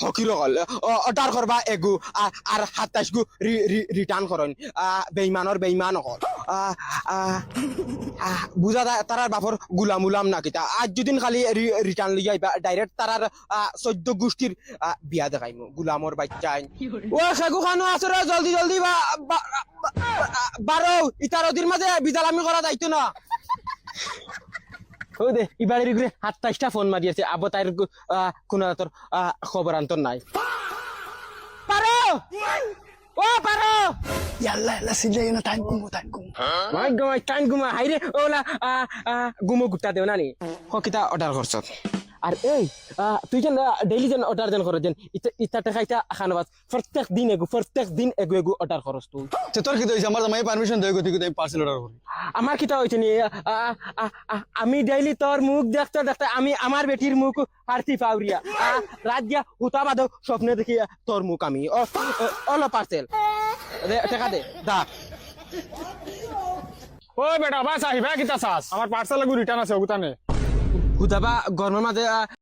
হকির হল অর্ডার করবা এগু আর 27 গু রিটার্ন করেন বেইমান হল বুঝা তারার বাপর গুলাম উলাম না কিতা আজ যদিন খালি রিটার্ন লই যাইবা ডাইরেক্ট তারার 14 গোষ্ঠীর বিয়া দেখাইমু গুলামর বাচ্চাই ও সেগু খানো আছে রে জলদি বারো ইতারদির মাঝে বিজালামি করা দায়িত্ব না ও দে ইবাড়ির ঘুরে 27টা ফোন মারিয়েছে আবো তাইর কোন তোর খবর আন্তর নাই পারো ও পারো ইয়াল্লা সিলাই না টাইম কম মাই গড টাইম গুমা হাইরে ওলা গুমো গুটা দেও নানি হকিতা অর্ডার করছ আর এই তুই যেন ডেইলি যেন অর্ডার যেন করছ যেন ইতা টাকা ইতা খানাবাস প্রত্যেক দিন এগু অর্ডার করছ তুই তো তোর কি হইছে আমার জামাই পারমিশন দেই গতি আমি পার্সেল অর্ডার করি আমার কিতা হইছে নি আমি ডেইলি তোর মুখ দেখতে আমি আমার বেটির মুখ হারতি পাউরিয়া রাত দিয়া হুতা বাদ স্বপ্নে দেখি তোর মুখ আমি অল পার্সেল টাকা দে দা ও বেটা বাস আহিবা কিতা চাস আমার পার্সেল রিটার্ন আছে ওগুতানে হুদাবা গরমের মাঝে